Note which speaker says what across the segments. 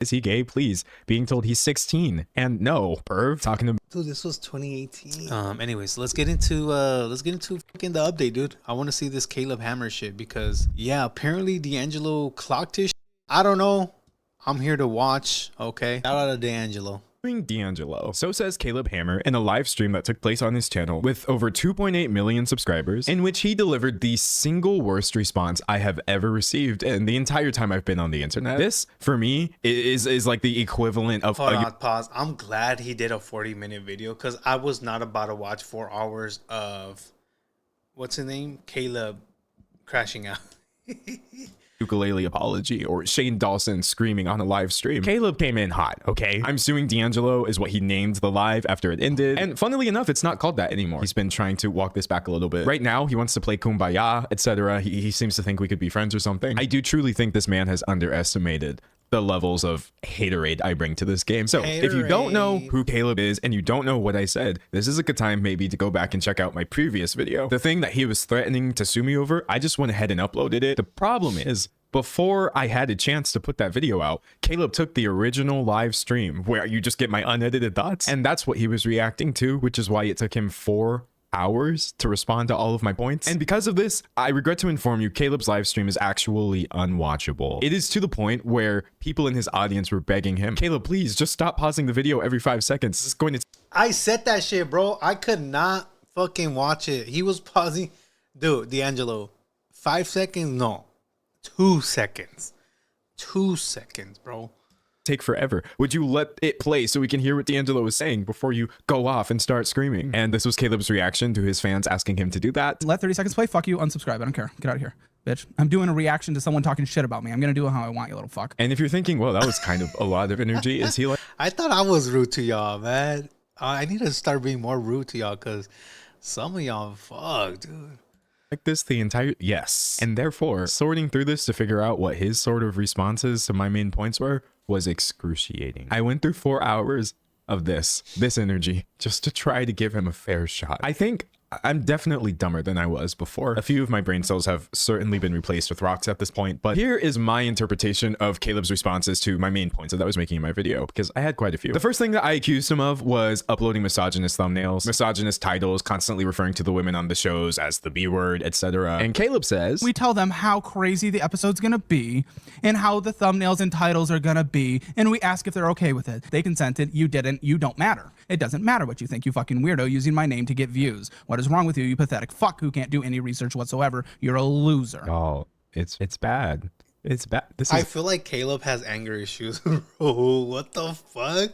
Speaker 1: Is he gay? Please. Being told he's 16. And no, perv. Talking to
Speaker 2: Dude, this was 2018. Anyways, let's get into fucking the update, dude. I want to see this Caleb Hammer shit because yeah, apparently D'Angelo clocked his shit. I don't know. I'm here to watch. Okay. Shout out to D'Angelo.
Speaker 1: D'Angelo. So says Caleb Hammer in a live stream that took place on his channel with over 2.8 million subscribers, in which he delivered the single worst response I have ever received in the entire time I've been on the internet. This, for me, is like the equivalent of...
Speaker 2: Hold on, pause. I'm glad he did a 40-minute video because I was not about to watch 4 hours of... What's his name? Caleb crashing out.
Speaker 1: ukulele apology or Shane Dawson screaming on a live stream. Caleb came in hot, okay? I'm suing D'Angelo is what he named the live after it ended. And funnily enough, it's not called that anymore. He's been trying to walk this back a little bit. Right now, he wants to play Kumbaya, etc. He seems to think we could be friends or something. I do truly think this man has underestimated the levels of haterade I bring to this game. So if you don't know who Caleb is and you don't know what I said, this is a good time maybe to go back and check out my previous video. The thing that he was threatening to sue me over, I just went ahead and uploaded it. The problem is, before I had a chance to put that video out, Caleb took the original live stream where you just get my unedited thoughts, and that's what he was reacting to, which is why it took him 4 hours to respond to all of my points. And because of this, I regret to inform you, Caleb's live stream is actually unwatchable. It is to the point where people in his audience were begging him, Caleb, please just stop pausing the video every 5 seconds. This is going to...
Speaker 2: I said that shit, bro. I could not fucking watch it. He was pausing. Dude, D'Angelo, 5 seconds? No. 2 seconds. 2 seconds, bro.
Speaker 1: Take forever. Would you let it play so we can hear what D'Angelo was saying before you go off and start screaming? And this was Caleb's reaction to his fans asking him to do that.
Speaker 3: Let 30 seconds play. Fuck you. Unsubscribe. I don't care. Get out of here, bitch. I'm doing a reaction to someone talking shit about me. I'm gonna do it how I want, you little fuck.
Speaker 1: And if you're thinking, well, that was kind of a lot of energy, is he like...
Speaker 2: I thought I was rude to y'all, man. I need to start being more rude to y'all because some of y'all fuck, dude.
Speaker 1: Like this the entire... Yes. And therefore, sorting through this to figure out what his sort of responses to my main points were was excruciating. I went through 4 hours of this energy just to try to give him a fair shot. I think I'm definitely dumber than I was before. A few of my brain cells have certainly been replaced with rocks at this point, but here is my interpretation of Caleb's responses to my main points that I was making in my video, because I had quite a few. The first thing that I accused him of was uploading misogynist thumbnails, misogynist titles, constantly referring to the women on the shows as the B word, etc. And Caleb says,
Speaker 3: we tell them how crazy the episode's gonna be and how the thumbnails and titles are gonna be, and we ask if they're okay with it. They consented, you didn't, you don't matter. It doesn't matter what you think, you fucking weirdo using my name to get views. What is wrong with you, you pathetic fuck who can't do any research whatsoever? You're a loser.
Speaker 1: Oh, it's bad. It's bad.
Speaker 2: I feel like Caleb has anger issues. Bro, what the fuck?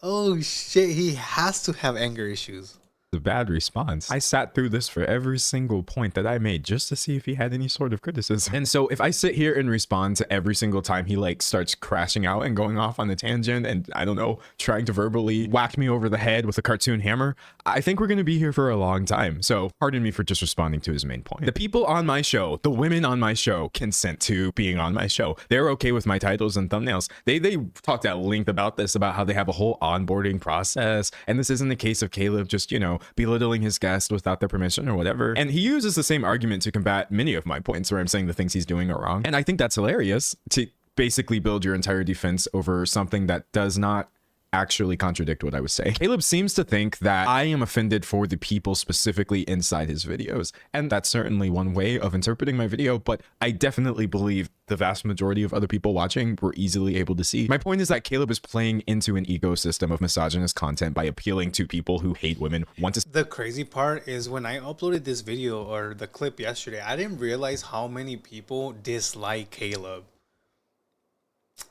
Speaker 2: Oh shit, he has to have anger issues.
Speaker 1: A bad response. I sat through this for every single point that I made just to see if he had any sort of criticism. And so if I sit here and respond to every single time he like starts crashing out and going off on the tangent and I don't know, trying to verbally whack me over the head with a cartoon hammer, I think we're going to be here for a long time. So pardon me for just responding to his main point. The people on my show, the women on my show consent to being on my show. They're okay with my titles and thumbnails. They talked at length about this, about how they have a whole onboarding process. And this isn't the case of Caleb just, you know, belittling his guest without their permission or whatever. And he uses the same argument to combat many of my points where I'm saying the things he's doing are wrong. And I think that's hilarious, to basically build your entire defense over something that does not actually contradict what I was saying. Caleb seems to think that I am offended for the people specifically inside his videos. And that's certainly one way of interpreting my video, but I definitely believe the vast majority of other people watching were easily able to see. My point is that Caleb is playing into an ecosystem of misogynist content by appealing to people who hate women, want to...
Speaker 2: The crazy part is when I uploaded this video or the clip yesterday, I didn't realize how many people dislike Caleb.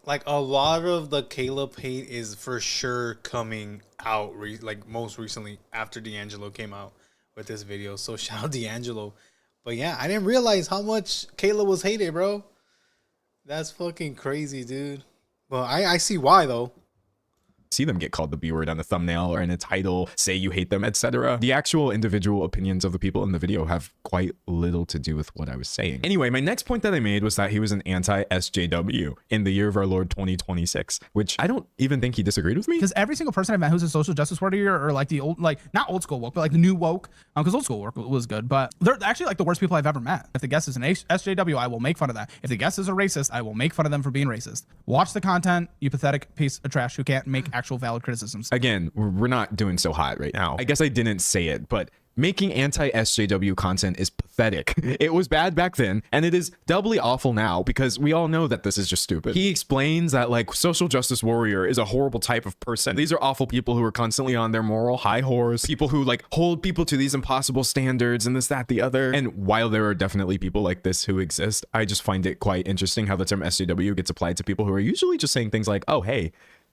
Speaker 2: Like a lot of the Caleb hate is for sure coming out like most recently after D'Angelo came out with this video. So shout out D'Angelo. But yeah, I didn't realize how much Caleb was hated, bro. That's fucking crazy, dude. Well, I see why though.
Speaker 1: see them get called the B word on a thumbnail or in a title, say you hate them, etc. The actual individual opinions of the people in the video have quite little to do with what I was saying. Anyway, my next point that I made was that he was an anti-SJW in the year of our Lord 2026, which I don't even think he disagreed with me.
Speaker 3: Because every single person I've met who's a social justice warrior, or like the old, like not old school woke, but like the new woke, because old school woke was good, but they're actually like the worst people I've ever met. If the guest is an SJW, I will make fun of that. If the guest is a racist, I will make fun of them for being racist. Watch the content, you pathetic piece of trash who can't make actual valid criticisms.
Speaker 1: Again, we're not doing so hot right now. I guess I didn't say it, but making anti-SJW content is pathetic. It was bad back then, and it is doubly awful now because we all know that this is just stupid. He explains that like social justice warrior is a horrible type of person. These are awful people who are constantly on their moral high horse, people who like hold people to these impossible standards and this, that, the other. And while there are definitely people like this who exist, I just find it quite interesting how the term SJW gets applied to people who are usually just saying things like, oh, hey,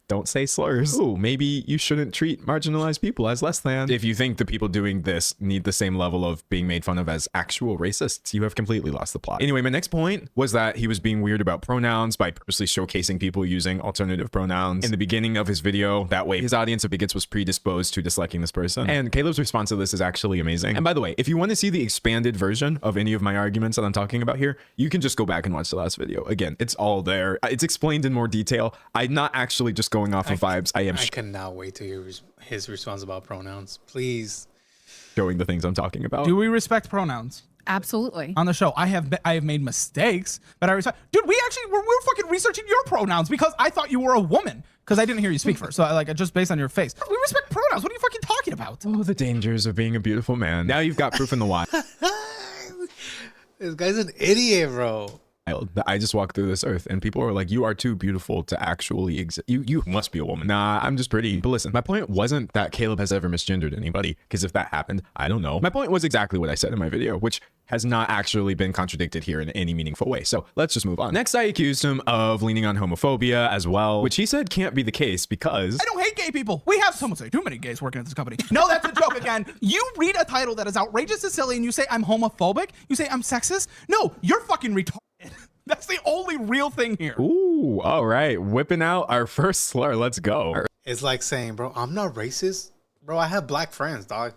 Speaker 1: don't say slurs. Ooh, maybe you shouldn't treat marginalized people as less than. If you think the people doing this need the same level of being made fun of as actual racists, you have completely lost the plot. Anyway, my next point was that he was being weird about pronouns by purposely showcasing people using alternative pronouns in the beginning of his video. That way his audience of bigots was predisposed to disliking this person. And Caleb's response to this is actually amazing. And by the way, if you want to see the expanded version of any of my arguments that I'm talking about here, you can just go back and watch the last video. Again, it's all there. It's explained in more detail. I'm not actually just going off of vibes. I
Speaker 2: cannot wait to hear his response about pronouns. Please.
Speaker 1: Showing the things I'm talking about.
Speaker 3: Do we respect pronouns?
Speaker 4: Absolutely.
Speaker 3: On the show, I have made mistakes, but I respect. Dude, we were fucking researching your pronouns because I thought you were a woman because I didn't hear you speak first. So I like just based on your face. We respect pronouns. What are you fucking talking about?
Speaker 1: Oh, the dangers of being a beautiful man. Now you've got proof in the wild.
Speaker 2: This guy's an idiot, bro.
Speaker 1: I just walked through this earth and people are like, you are too beautiful to actually exist. You must be a woman. Nah, I'm just pretty. But listen, my point wasn't that Caleb has ever misgendered anybody, because if that happened, I don't know. My point was exactly what I said in my video, which has not actually been contradicted here in any meaningful way. So let's just move on. Next, I accused him of leaning on homophobia as well, which he said can't be the case because
Speaker 3: I don't hate gay people. We have someone say too many gays working at this company. No, that's a joke again. You read a title that is outrageous and silly and you say I'm homophobic. You say I'm sexist. No, you're fucking retarded. That's the only real thing here.
Speaker 1: Ooh, all right. Whipping out our first slur. Let's go.
Speaker 2: It's like saying, bro, I'm not racist. Bro, I have black friends, dog.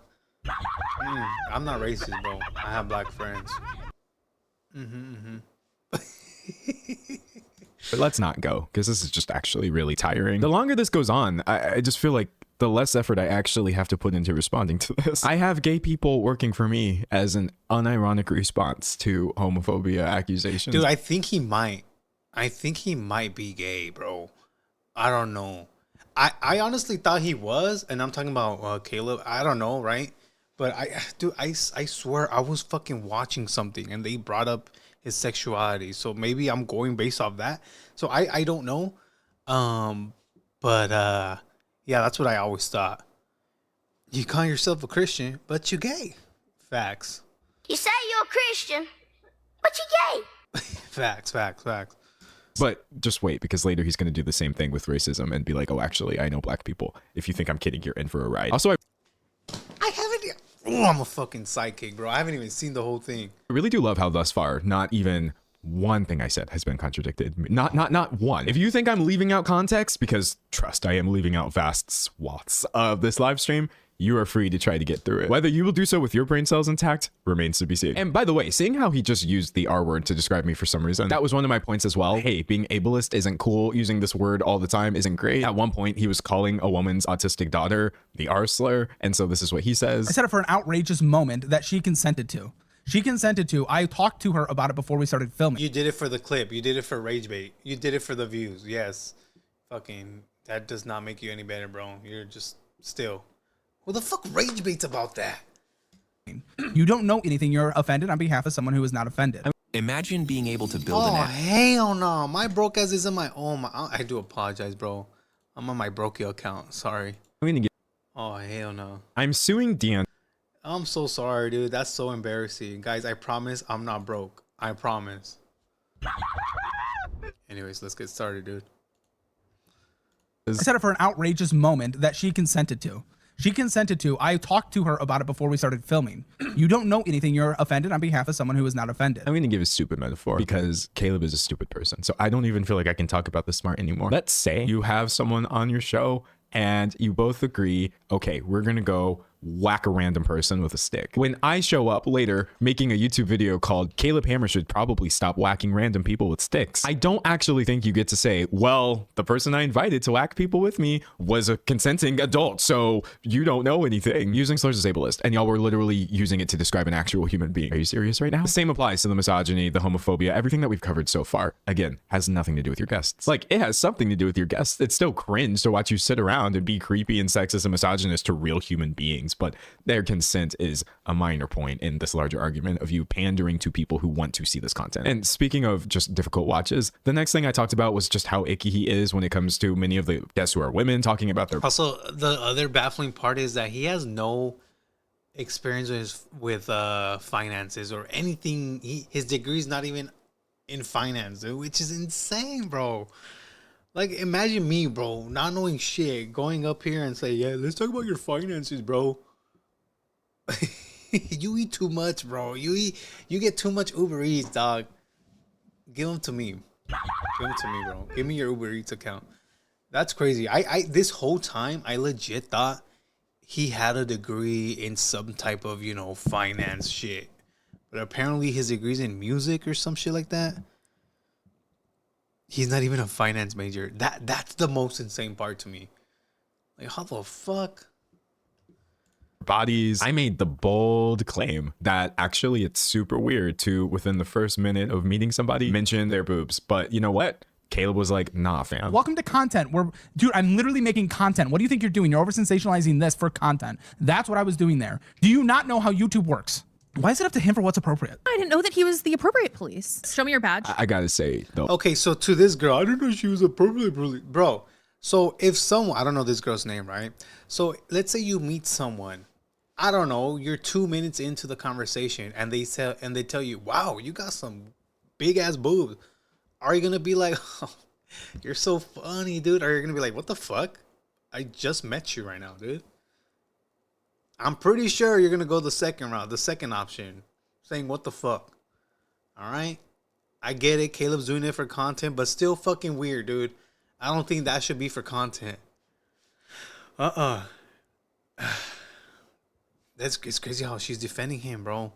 Speaker 2: I'm not racist, bro. I have black friends.
Speaker 1: But let's not go, because this is just actually really tiring. The longer this goes on, I just feel like the less effort I actually have to put into responding to this. I have gay people working for me as an unironic response to homophobia accusations.
Speaker 2: Dude, I think he might. I think he might be gay, bro. I don't know. I honestly thought he was, and I'm talking about Caleb. I don't know, right? But I swear I was fucking watching something and they brought up his sexuality. So maybe I'm going based off that. So I don't know. Yeah, that's what I always thought. You call yourself a Christian, but you gay. Facts.
Speaker 5: You say you're a Christian, but you gay.
Speaker 2: Facts.
Speaker 1: But just wait, because later he's going to do the same thing with racism and be like, oh, actually, I know black people. If you think I'm kidding, you're in for a ride. Also,
Speaker 2: I haven't... Oh, I'm a fucking sidekick, bro. I haven't even seen the whole thing.
Speaker 1: I really do love how thus far, not even one thing I said has been contradicted. Not one. If you think I'm leaving out context, because trust, I am leaving out vast swaths of this live stream, you are free to try to get through it. Whether you will do so with your brain cells intact remains to be seen. And by the way, seeing how he just used the R word to describe me for some reason, that was one of my points as well. Hey, being ableist isn't cool. Using this word all the time isn't great. At one point, he was calling a woman's autistic daughter the R slur. And so this is what he says.
Speaker 3: I said it for an outrageous moment that she consented to. She consented to. I talked to her about it before we started filming.
Speaker 2: You did it for the clip. You did it for rage bait. You did it for the views. Yes. Fucking, that does not make you any better, bro. You're just still... Who the fuck rage baits about that?
Speaker 3: You don't know anything. You're offended on behalf of someone who is not offended.
Speaker 6: Imagine being able to build an app.
Speaker 2: Hell no. My broke ass is on my own. I do apologize, bro. I'm on my Brokey account. Sorry.
Speaker 1: I'm gonna get...
Speaker 2: Oh, hell no.
Speaker 1: I'm suing Dion.
Speaker 2: I'm so sorry, dude. That's so embarrassing. Guys, I promise I'm not broke. I promise. Anyways, let's get started, dude.
Speaker 3: I said it for an outrageous moment that she consented to. She consented to. I talked to her about it before we started filming. You don't know anything. You're offended on behalf of someone who is not offended.
Speaker 1: I'm going to give a stupid metaphor because Caleb is a stupid person. So I don't even feel like I can talk about this smart anymore. Let's say you have someone on your show and you both agree, okay, we're gonna go whack a random person with a stick. When I show up later making a YouTube video called Caleb Hammer should probably stop whacking random people with sticks, I don't actually think you get to say, well, the person I invited to whack people with me was a consenting adult, so you don't know anything. Using slurs is ableist, and y'all were literally using it to describe an actual human being. Are you serious right now? The same applies to the misogyny, the homophobia, everything that we've covered so far. Again, has nothing to do with your guests. Like, it has something to do with your guests. It's still cringe to watch you sit around and be creepy and sexist and misogynist to real human beings, but their consent is a minor point in this larger argument of you pandering to people who want to see this content. And speaking of just difficult watches, the next thing I talked about was just how icky he is when it comes to many of the guests who are women talking about their...
Speaker 2: Also, the other baffling part is that he has no experience with finances or anything. His degree is not even in finance, dude, which is insane, bro. Like, imagine me, bro, not knowing shit, going up here and say, yeah, let's talk about your finances, bro. You eat too much, bro. You get too much Uber Eats, dog. Give them to me. Give them to me, bro. Give me your Uber Eats account. That's crazy. I this whole time I legit thought he had a degree in some type of, finance shit. But apparently his degree's in music or some shit like that. He's not even a finance major. That's the most insane part to me. Like, how the fuck?
Speaker 1: Bodies. I made the bold claim that actually it's super weird to, within the first minute of meeting somebody, mention their boobs. But you know what? Caleb was like, nah, fam.
Speaker 3: Welcome to content. Dude, I'm literally making content. What do you think you're doing? You're over sensationalizing this for content. That's what I was doing there. Do you not know how YouTube works? Why is it up to him for what's appropriate?
Speaker 4: I didn't know that he was the appropriate police. Show me your badge.
Speaker 1: I gotta say, though.
Speaker 2: Okay, so to this girl, I didn't know she was appropriate police. Bro, so if someone, I don't know this girl's name, right? So let's say you meet someone, I don't know, you're 2 minutes into the conversation and they tell you, wow, you got some big ass boobs. Are you gonna be like, oh, you're so funny, dude? Or are you gonna be like, what the fuck? I just met you right now, dude. I'm pretty sure you're gonna go the second route, the second option, saying what the fuck. All right, I get it. Caleb's doing it for content, but still fucking weird, dude. I don't think that should be for content. It's crazy how she's defending him, bro.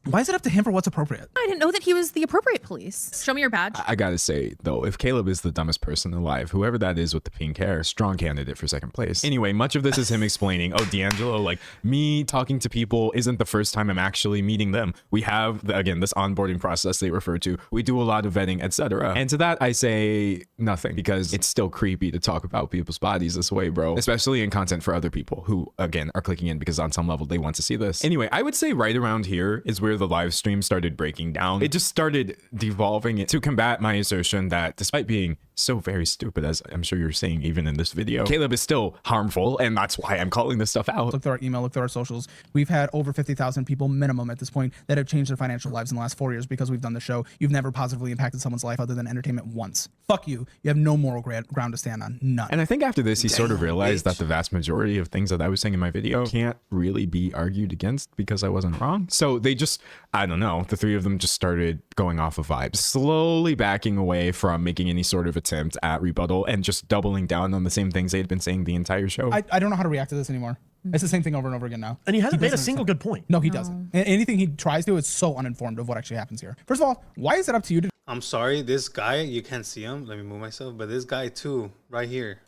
Speaker 3: Why is it up to him for what's appropriate?
Speaker 4: I didn't know that he was the appropriate police. Show me your badge.
Speaker 1: I gotta say, though, if Caleb is the dumbest person alive, whoever that is with the pink hair, strong candidate for second place. Anyway, much of this is him explaining, oh, D'Angelo, like, me talking to people isn't the first time I'm actually meeting them. We have, again, this onboarding process they refer to. We do a lot of vetting, etc. And to that, I say nothing, because it's still creepy to talk about people's bodies this way, bro. Especially in content for other people who, again, are clicking in because on some level they want to see this. Anyway, I would say right around here is where the live stream started breaking down. It just started devolving to combat my assertion that despite being so very stupid, as I'm sure you're saying even in this video, Caleb is still harmful, and that's why I'm calling this stuff out.
Speaker 3: Look through our email, look through our socials. We've had over 50,000 people minimum at this point that have changed their financial lives in the last 4 years because we've done the show. You've never positively impacted someone's life other than entertainment once. Fuck you. You have no moral ground to stand on. None.
Speaker 1: And I think after this, he sort of realized
Speaker 2: bitch.
Speaker 1: that the vast majority of things that I was saying in my video can't really be argued against because I wasn't wrong. So they just, I don't know, the three of them just started going off of vibes, slowly backing away from making any sort of attempt at rebuttal and just doubling down on the same things they had been saying the entire show.
Speaker 3: I don't know how to react to this anymore. It's the same thing over and over again now.
Speaker 7: And he hasn't made a
Speaker 3: doesn't
Speaker 7: single
Speaker 3: understand.
Speaker 7: good point.
Speaker 3: No, he doesn't. And anything he tries to is so uninformed of what actually happens here. First of all, why is it up to you to...
Speaker 2: I'm sorry, this guy, you can't see him. Let me move myself. But this guy too, right here,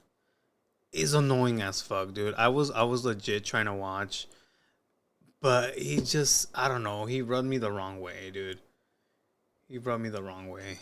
Speaker 2: is annoying as fuck, dude. I was legit trying to watch, but he just, I don't know. He rubbed me the wrong way, dude. He rubbed me the wrong way.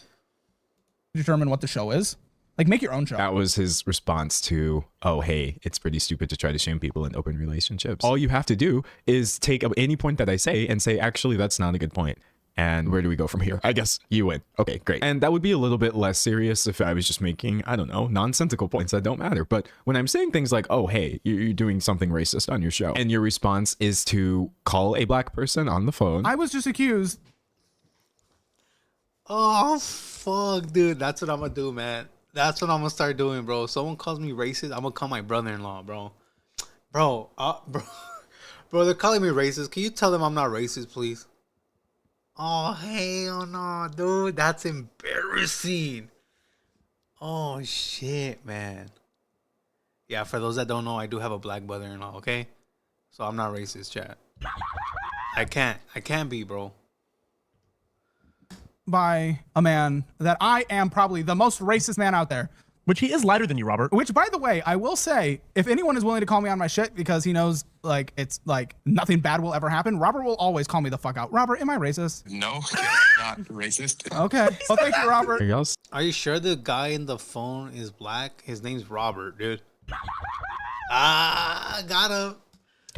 Speaker 3: determine what the show is? Like, make your own show.
Speaker 1: That was his response to, oh, hey, it's pretty stupid to try to shame people in open relationships. All you have to do is take any point that I say and say, actually, that's not a good point. And where do we go from here? I guess you win. Okay, great. And that would be a little bit less serious if I was just making, I don't know, nonsensical points that don't matter. But when I'm saying things like, oh, hey, you're doing something racist on your show, and your response is to call a black person on the phone.
Speaker 3: I was just accused.
Speaker 2: Oh, fuck, dude. That's what I'm going to do, man. That's what I'm going to start doing, bro. If someone calls me racist, I'm going to call my brother-in-law, bro. Bro, they're calling me racist. Can you tell them I'm not racist, please? Oh, hell no, dude. That's embarrassing. Oh, shit, man. Yeah, for those that don't know, I do have a black brother-in-law, okay? So I'm not racist, chat. I can't be, bro.
Speaker 3: By a man that I am probably the most racist man out there.
Speaker 7: Which he is lighter than you, Robert.
Speaker 3: Which, by the way, I will say, if anyone is willing to call me on my shit because he knows, like, it's like nothing bad will ever happen, Robert will always call me the fuck out. Robert, am I racist?
Speaker 8: No, not racist.
Speaker 3: Okay. Well, thank you, Robert.
Speaker 1: Are y'all
Speaker 2: Are you sure the guy in the phone is black? His name's Robert, dude. Ah, got him.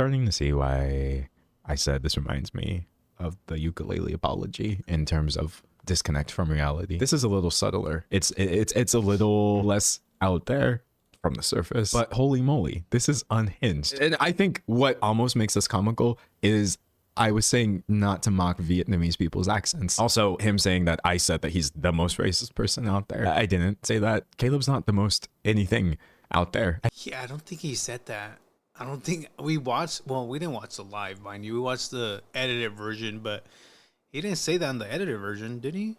Speaker 1: starting to see why I said this reminds me of the ukulele apology in terms of disconnect from reality? This is a little subtler. It's a little less out there from the surface, but holy moly, this is unhinged. And I think what almost makes this comical is I was saying not to mock Vietnamese people's accents. Also, him saying that I said that he's the most racist person out there. I didn't say that. Caleb's not the most anything out there.
Speaker 2: Yeah, I don't think he said that. I don't think we watched. Well, we didn't watch the live, mind you. We watched the edited version, but he didn't say that in the edited version, did he?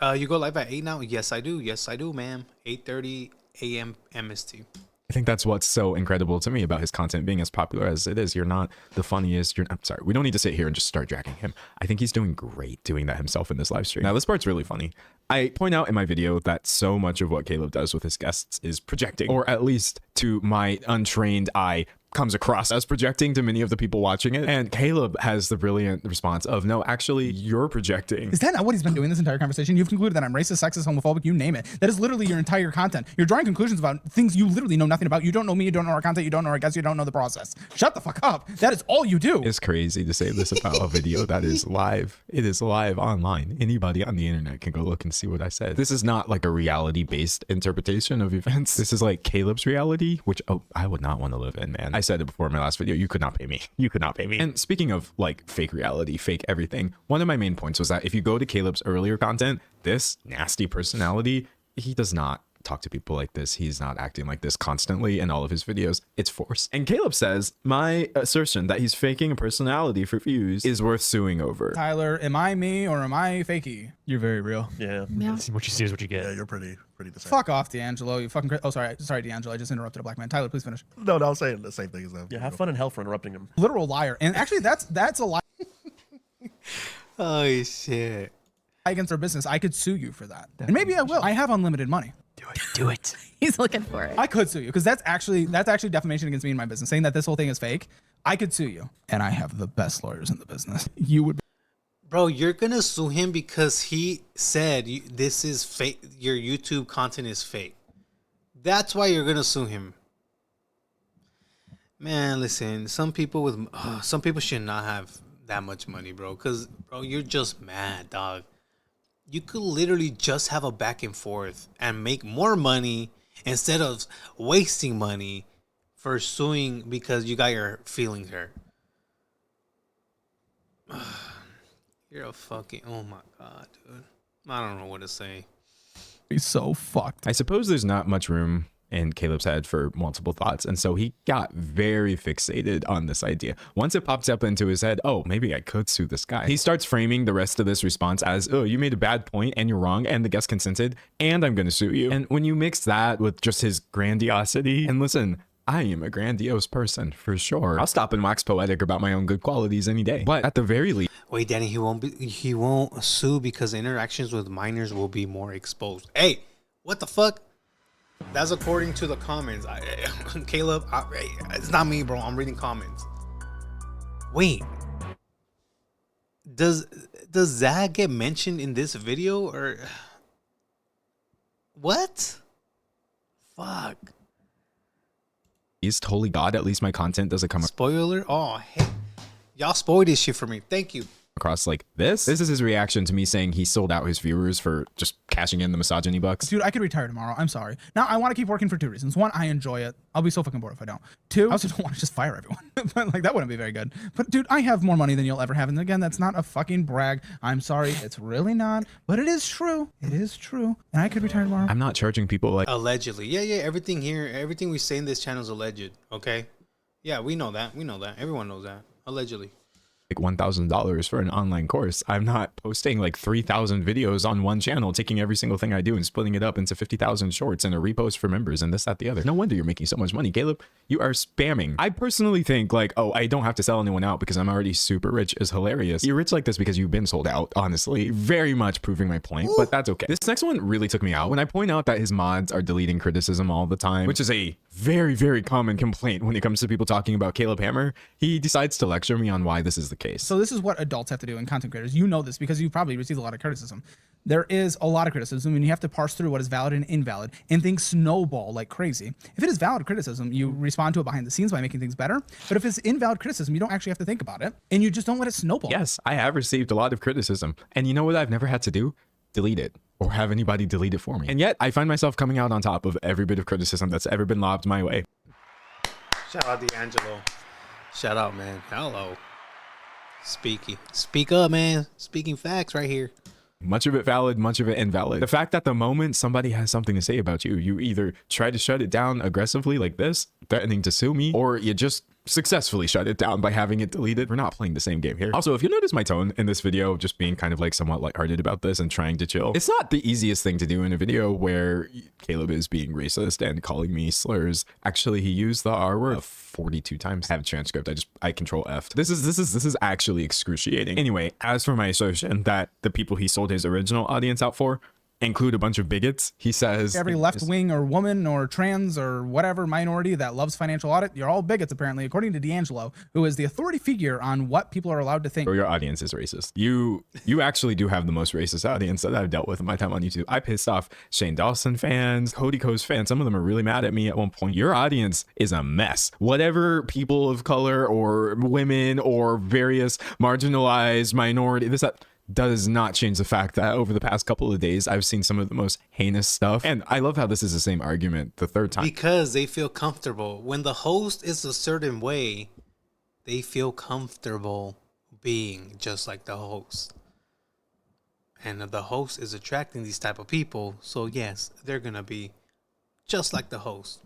Speaker 2: You go live at 8 now? Yes, I do. Yes, I do, ma'am. 8:30 a.m. MST.
Speaker 1: I think that's what's so incredible to me about his content being as popular as it is. You're not the funniest. I'm sorry. We don't need to sit here and just start dragging him. I think he's doing great doing that himself in this live stream. Now, this part's really funny. I point out in my video that so much of what Caleb does with his guests is projecting, or at least to my untrained eye, comes across as projecting to many of the people watching it. And Caleb has the brilliant response of, no, actually, you're projecting.
Speaker 3: Is that not what he's been doing this entire conversation? You've concluded that I'm racist, sexist, homophobic, you name it. That is literally your entire content. You're drawing conclusions about things you literally know nothing about. You don't know me, you don't know our content, you don't know our guests, you don't know the process. Shut the fuck up. That is all you do.
Speaker 1: It's crazy to say this about a video that is live. It is live online. Anybody on the internet can go look and see what I said. This is not like a reality-based interpretation of events. This is like Caleb's reality, which I would not want to live in, man. I said it before in my last video. You could not pay me. You could not pay me. And speaking of like fake reality, fake everything, one of my main points was that if you go to Caleb's earlier content, this nasty personality, he does not talk to people like this. He's not acting like this constantly in all of his videos. It's forced. And Caleb says, my assertion that he's faking a personality for views is worth suing over.
Speaker 3: Tyler, am I me or am I fakey?
Speaker 9: You're very real.
Speaker 7: Yeah.
Speaker 4: Yeah.
Speaker 7: What you see is what you get.
Speaker 9: Yeah, you're pretty the same.
Speaker 3: Fuck off, D'Angelo. You fucking. Oh, sorry, D'Angelo. I just interrupted a black man. Tyler, please finish.
Speaker 9: No, I'm saying the same thing as them.
Speaker 7: Yeah, have fun in hell for interrupting him.
Speaker 3: Literal liar. And actually, that's a lie
Speaker 2: Oh shit.
Speaker 3: against our business. I could sue you for that, and maybe I will. I have unlimited money.
Speaker 7: Do it.
Speaker 4: He's looking for it.
Speaker 3: I could sue you because that's actually defamation against me and my business. Saying that this whole thing is fake, I could sue you, and I have the best lawyers in the business. You would.
Speaker 2: Bro, you're gonna sue him because he said this is fake. Your YouTube content is fake. That's why you're gonna sue him. Man, listen. Some people should not have that much money, bro. Cause bro, you're just mad, dog. You could literally just have a back and forth and make more money instead of wasting money for suing because you got your feelings hurt. You're a fucking, oh my God, dude. I don't know what to say.
Speaker 3: Be so fucked.
Speaker 1: I suppose there's not much room in Caleb's head for multiple thoughts, and so he got very fixated on this idea. Once it pops up into his head, oh, maybe I could sue this guy, he starts framing the rest of this response as, oh, you made a bad point and you're wrong and the guest consented and I'm gonna sue you. And when you mix that with just his grandiosity, and listen, I am a grandiose person for sure. I'll stop and wax poetic about my own good qualities any day, but at the very least,
Speaker 2: Wait, Danny, he won't sue because interactions with minors will be more exposed. Hey, what the fuck? That's according to the comments. Caleb, it's not me, bro. I'm reading comments. Wait, does that get mentioned in this video or what? Fuck.
Speaker 1: holy God, at least my content doesn't come
Speaker 2: Spoiler. Oh, hey, y'all spoiled this shit for me. Thank you.
Speaker 1: across like this. This is his reaction to me saying he sold out his viewers for just cashing in the misogyny bucks.
Speaker 3: Dude, I could retire tomorrow. I'm sorry. Now, I want to keep working for two reasons. One, I enjoy it. I'll be so fucking bored if I don't. Two, I also don't want to just fire everyone. But like, that wouldn't be very good. But dude, I have more money than you'll ever have. And again, that's not a fucking brag. I'm sorry. It's really not. But it is true. It is true. And I could retire tomorrow.
Speaker 1: I'm not charging people like
Speaker 2: Allegedly. Yeah. Everything here, everything we say in this channel is alleged. Okay. Yeah, we know that. Everyone knows that. Allegedly.
Speaker 1: like $1,000 for an online course. I'm not posting like 3,000 videos on one channel, taking every single thing I do and splitting it up into 50,000 shorts and a repost for members and this, that, the other. No wonder you're making so much money, Caleb. You are spamming. I personally think like, oh, I don't have to sell anyone out because I'm already super rich is hilarious. You're rich like this because you've been sold out, honestly. Very much proving my point, but that's okay. This next one really took me out when I point out that his mods are deleting criticism all the time, which is a very, very common complaint when it comes to people talking about Caleb Hammer. He decides to lecture me on why this is the case.
Speaker 3: So this is what adults have to do and content creators. You know this because you probably received a lot of criticism. There is a lot of criticism and you have to parse through what is valid and invalid, and things snowball like crazy. If it is valid criticism, you respond to it behind the scenes by making things better. But if it's invalid criticism, you don't actually have to think about it and you just don't let it snowball.
Speaker 1: Yes, I have received a lot of criticism. And you know what I've never had to do? Delete it or have anybody delete it for me. And yet I find myself coming out on top of every bit of criticism that's ever been lobbed my way.
Speaker 2: Shout out D'Angelo. Shout out, man. Hello. Speak up, man. Speaking facts right here.
Speaker 1: Much of it valid, much of it invalid. The fact that the moment somebody has something to say about you, you either try to shut it down aggressively like this, threatening to sue me, or you just successfully shut it down by having it deleted. We're not playing the same game here. Also, if you notice my tone in this video, just being kind of like somewhat lighthearted about this and trying to chill, it's not the easiest thing to do in a video where Caleb is being racist and calling me slurs. Actually, he used the R word 42 times. I have a transcript. I control F. This is actually excruciating. Anyway, as for my assertion that the people he sold his original audience out for include a bunch of bigots, he says
Speaker 3: every left wing or woman or trans or whatever minority that loves financial audit, you're all bigots apparently, according to D'Angelo, who is the authority figure on what people are allowed to think.
Speaker 1: Or your audience is racist. You actually do have the most racist audience that I've dealt with in my time on YouTube. I pissed off Shane Dawson fans, Cody Co's fans. Some of them are really mad at me at one point. Your audience is a mess. Whatever people of color or women or various marginalized minority, that does not change the fact that over the past couple of days, I've seen some of the most heinous stuff. And I love how this is the same argument the third time.
Speaker 2: Because they feel comfortable. When the host is a certain way, they feel comfortable being just like the host. And the host is attracting these type of people. So yes, they're going to be just like the host.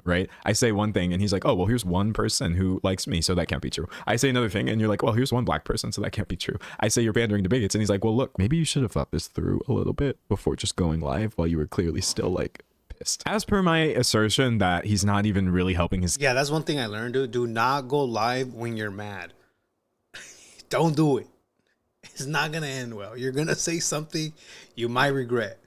Speaker 1: Right? I say one thing and he's like, oh, well, here's one person who likes me, so that can't be true. I say another thing and you're like, well, here's one black person, so that can't be true. I say you're pandering to bigots and he's like, well, look, maybe you should have thought this through a little bit before just going live while you were clearly still like pissed. As per my assertion that he's not even really helping his...
Speaker 2: Yeah, that's one thing I learned, dude. Do not go live when you're mad. Don't do it. It's not going to end well. You're going to say something you might regret.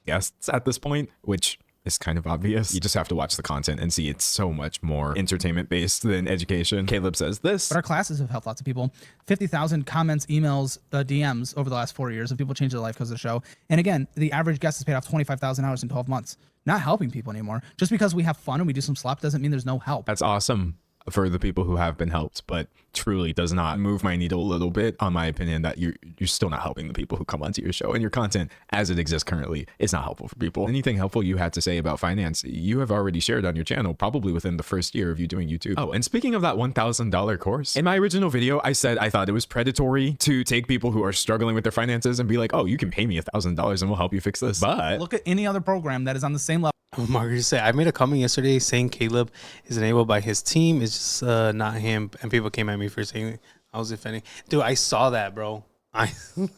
Speaker 1: Guests at this point, which... it's kind of obvious. You just have to watch the content and see it's so much more entertainment based than education. Caleb says this.
Speaker 3: But our classes have helped lots of people. 50,000 comments, emails, DMs over the last 4 years of people changing their life because of the show. And again, the average guest has paid off $25,000 in 12 months. Not helping people anymore. Just because we have fun and we do some slop doesn't mean there's no help.
Speaker 1: That's awesome for the people who have been helped, but truly does not move my needle a little bit on my opinion that you're still not helping the people who come onto your show, and your content as it exists currently is not helpful for people. Anything helpful you had to say about finance, you have already shared on your channel, probably within the first year of you doing YouTube. Oh, and speaking of that $1,000 course, in my original video, I said I thought it was predatory to take people who are struggling with their finances and be like, oh, you can pay me $1,000 and we'll help you fix this. But
Speaker 3: look at any other program that is on the same level.
Speaker 2: Margaret said, I made a comment yesterday saying Caleb is enabled by his team. It's just not him. And people came at me for saying it. I was defending. Dude, I saw that, bro.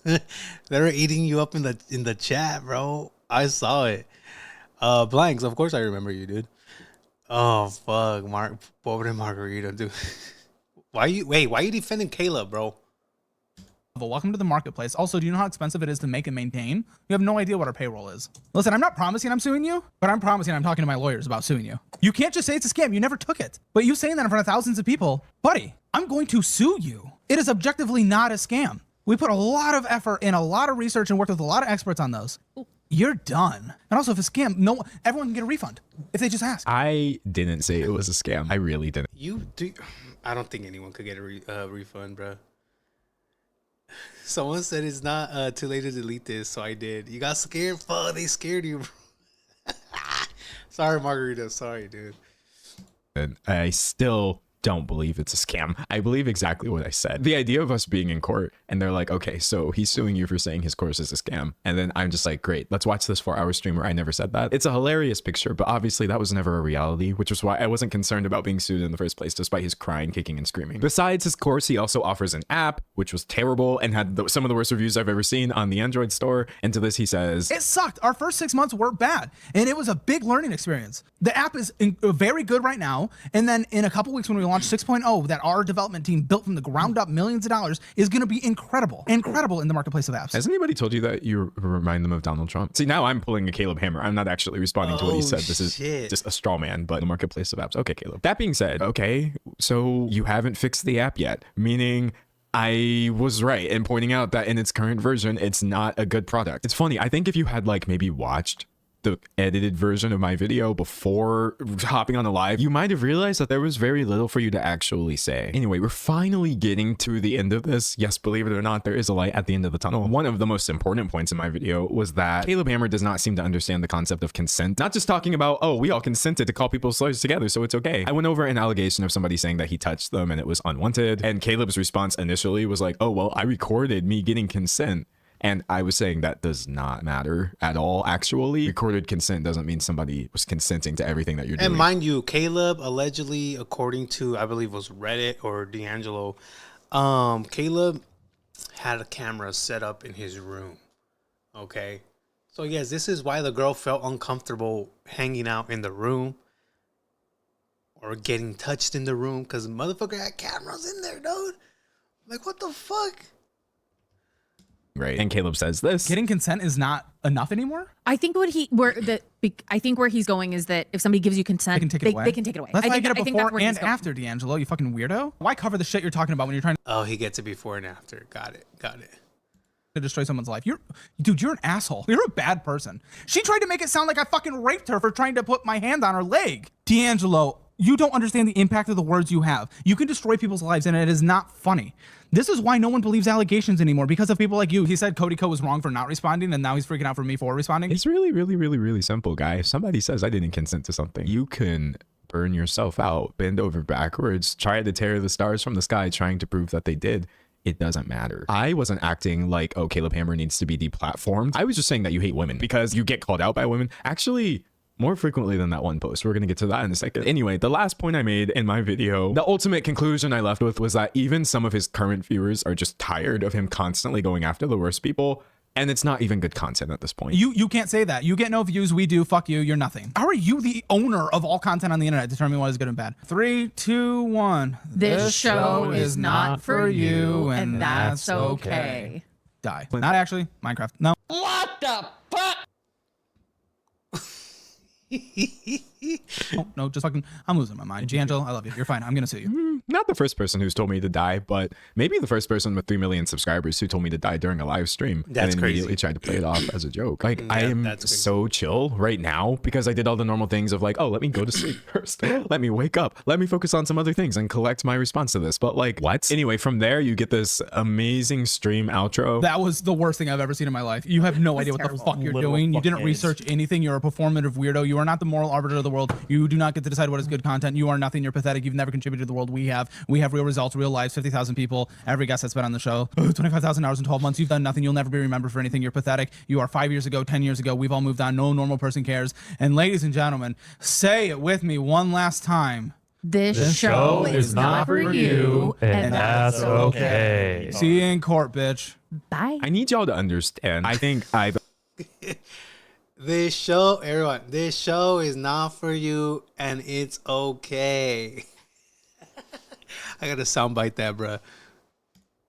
Speaker 2: They were eating you up in the chat, bro. I saw it. Blanks, of course I remember you, dude. Oh, fuck. Pobre Margarita, dude. Why are you defending Caleb, bro?
Speaker 3: Welcome to the marketplace. Also, do you know how expensive it is to make and maintain? You have no idea what our payroll is. Listen, I'm not promising I'm suing you, but I'm promising I'm talking to my lawyers about suing you. You can't just say it's a scam. You never took it. But you saying that in front of thousands of people, buddy, I'm going to sue you. It is objectively not a scam. We put a lot of effort and a lot of research and worked with a lot of experts on those. You're done. And also, if it's a scam, everyone can get a refund if they just ask.
Speaker 1: I didn't say it was a scam. I really didn't.
Speaker 2: I don't think anyone could get a refund, bro. Someone said it's not too late to delete this, so I did. You got scared? Fuck, they scared you. Sorry, Margarita. Sorry, dude.
Speaker 1: And I still don't believe it's a scam. I believe exactly what I said. The idea of us being in court and they're like, okay, so he's suing you for saying his course is a scam. And then I'm just like, great, let's watch this 4-hour stream where I never said that. It's a hilarious picture, but obviously that was never a reality, which was why I wasn't concerned about being sued in the first place, despite his crying, kicking, and screaming. Besides his course, he also offers an app, which was terrible and had some of the worst reviews I've ever seen on the Android store. And to this, he says,
Speaker 3: it sucked. Our first 6 months were bad, and it was a big learning experience. The app is very good right now, and then in a couple weeks when we launch 6.0, that our development team built from the ground up, millions of dollars, is going to be incredible in the marketplace of apps.
Speaker 1: Has anybody told you that you remind them of Donald Trump? See, now I'm pulling a Caleb Hammer. I'm not actually responding to what he said. This is just a straw man, but the marketplace of apps. Okay, Caleb. That being said, okay, so you haven't fixed the app yet, meaning I was right in pointing out that in its current version, it's not a good product. It's funny. I think if you had like maybe watched the edited version of my video before hopping on the live, you might have realized that there was very little for you to actually say. Anyway, we're finally getting to the end of this. Yes, believe it or not, there is a light at the end of the tunnel. One of the most important points in my video was that Caleb Hammer does not seem to understand the concept of consent. Not just talking about, oh, we all consented to call people's slurs together, so it's okay. I went over an allegation of somebody saying that he touched them and it was unwanted. And Caleb's response initially was like, oh, well, I recorded me getting consent. And I was saying that does not matter at all, actually. Recorded consent doesn't mean somebody was consenting to everything that you're doing.
Speaker 2: And mind you, Caleb allegedly, according to, I believe it was Reddit or D'Angelo, Caleb had a camera set up in his room. Okay? So yes, this is why the girl felt uncomfortable hanging out in the room or getting touched in the room, because the motherfucker had cameras in there, dude. Like, what the fuck?
Speaker 1: Right. And Caleb says this.
Speaker 3: Getting consent is not enough anymore?
Speaker 4: I think where he's going is that if somebody gives you consent,
Speaker 3: they can take it away.
Speaker 4: They can take it away.
Speaker 3: That's why I get it
Speaker 4: think
Speaker 3: before
Speaker 4: that's where he's
Speaker 3: and
Speaker 4: going.
Speaker 3: after, D'Angelo, you fucking weirdo. Why cover the shit you're talking about when you're trying
Speaker 2: Oh, he gets it before and after. Got it.
Speaker 3: to destroy someone's life? Dude, you're an asshole. You're a bad person. She tried to make it sound like I fucking raped her for trying to put my hand on her leg. D'Angelo, you don't understand the impact of the words you have. You can destroy people's lives, and it is not funny. This is why no one believes allegations anymore, because of people like you. He said Cody Co was wrong for not responding, and now he's freaking out for me for responding.
Speaker 1: It's really, really, really, really simple, guy. If somebody says I didn't consent to something, you can burn yourself out, bend over backwards, try to tear the stars from the sky, trying to prove that they did. It doesn't matter. I wasn't acting like, oh, Caleb Hammer needs to be deplatformed. I was just saying that you hate women because you get called out by women. Actually, more frequently than that one post. We're going to get to that in a second. Anyway, the last point I made in my video, the ultimate conclusion I left with was that even some of his current viewers are just tired of him constantly going after the worst people. And it's not even good content at this point.
Speaker 3: You can't say that. You get no views. We do. Fuck you. You're nothing. How are you the owner of all content on the internet determining what is good and bad? 3, 2, 1.
Speaker 4: This show is not for you, and that's okay.
Speaker 3: Die. Not actually. Minecraft. No.
Speaker 10: What the fuck?
Speaker 3: Oh, no, just fucking, I'm losing my mind. D'Angelo, I love you. You're fine. I'm going to sue you.
Speaker 1: Not the first person who's told me to die, but maybe the first person with 3 million subscribers who told me to die during a live stream.
Speaker 2: That's
Speaker 1: and immediately tried to play it off as a joke. Like, I am so chill right now because I did all the normal things of like, oh, let me go to sleep first. Let me wake up. Let me focus on some other things and collect my response to this. But like, what? Anyway, from there, you get this amazing stream outro.
Speaker 3: That was the worst thing I've ever seen in my life. You have no idea what the fuck you're doing. You didn't research anything. You're a performative weirdo. You are not the moral arbiter of the world. You do not get to decide what is good content. You are nothing. You're pathetic. You've never contributed to the world. We have real results, real lives, 50,000 people. Every guest that's been on the show, 25,000 hours in 12 months. You've done nothing. You'll never be remembered for anything. You're pathetic. You are 5 years ago, 10 years ago. We've all moved on. No normal person cares. And ladies and gentlemen, say it with me one last time.
Speaker 4: This show is not for you, and that's okay.
Speaker 3: See you in court, bitch.
Speaker 4: Bye.
Speaker 1: I need y'all to understand. I think I've...
Speaker 2: This show, everyone, this show is not for you, and it's okay. I gotta soundbite that, bruh.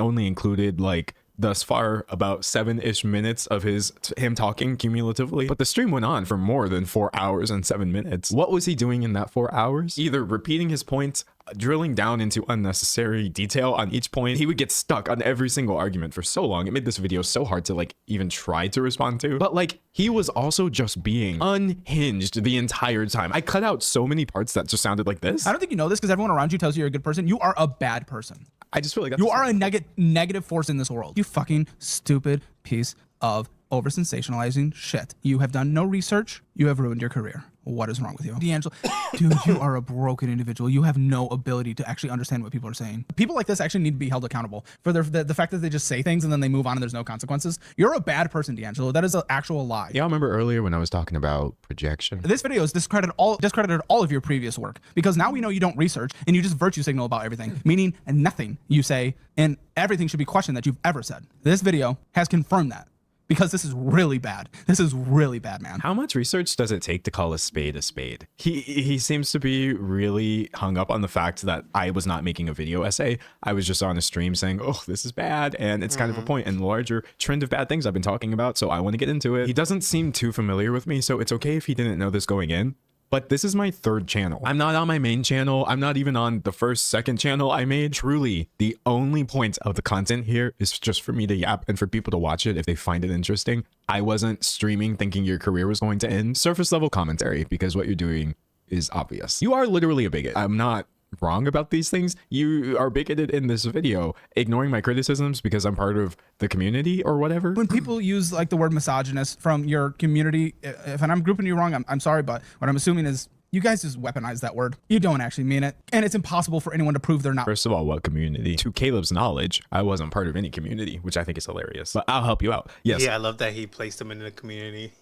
Speaker 1: only included like thus far about 7-ish minutes of him talking cumulatively, but the stream went on for more than 4 hours and 7 minutes. What was he doing in that 4 hours? Either repeating his points, drilling down into unnecessary detail on each point. He would get stuck on every single argument for so long. It made this video so hard to like even try to respond to. But like, he was also just being unhinged the entire time. I cut out so many parts that just sounded like this.
Speaker 3: I don't think you know this because everyone around you tells you you're a good person. You are a bad person.
Speaker 1: I just feel like
Speaker 3: you are a negative force in this world. You fucking stupid piece of over sensationalizing shit. You have done no research. You have ruined your career. What is wrong with you? D'Angelo, dude, you are a broken individual. You have no ability to actually understand what people are saying. People like this actually need to be held accountable for the fact that they just say things and then they move on and there's no consequences. You're a bad person, D'Angelo. That is an actual lie.
Speaker 1: Y'all remember earlier when I was talking about projection?
Speaker 3: This video has discredited all of your previous work because now we know you don't research and you just virtue signal about everything, meaning nothing you say and everything should be questioned that you've ever said. This video has confirmed that. Because this is really bad. This is really bad, man.
Speaker 1: How much research does it take to call a spade a spade? He seems to be really hung up on the fact that I was not making a video essay. I was just on a stream saying, oh, this is bad. And it's kind of a point in the larger trend of bad things I've been talking about. So I want to get into it. He doesn't seem too familiar with me. So it's okay if he didn't know this going in. But this is my third channel. I'm not on my main channel. I'm not even on the second channel I made. Truly, the only point of the content here is just for me to yap and for people to watch it if they find it interesting. I wasn't streaming thinking your career was going to end. Surface level commentary, because what you're doing is obvious. You are literally a bigot. I'm not wrong about these things. You are bigoted in this video, ignoring my criticisms because I'm part of the community or whatever.
Speaker 3: When people use like the word misogynist from your community, if I'm grouping you wrong, I'm sorry, but what I'm assuming is you guys just weaponize that word. You don't actually mean it. And it's impossible for anyone to prove they're not.
Speaker 1: First of all, what community? To Caleb's knowledge, I wasn't part of any community, which I think is hilarious. But I'll help you out. Yes.
Speaker 2: Yeah, I love that he placed him in the community.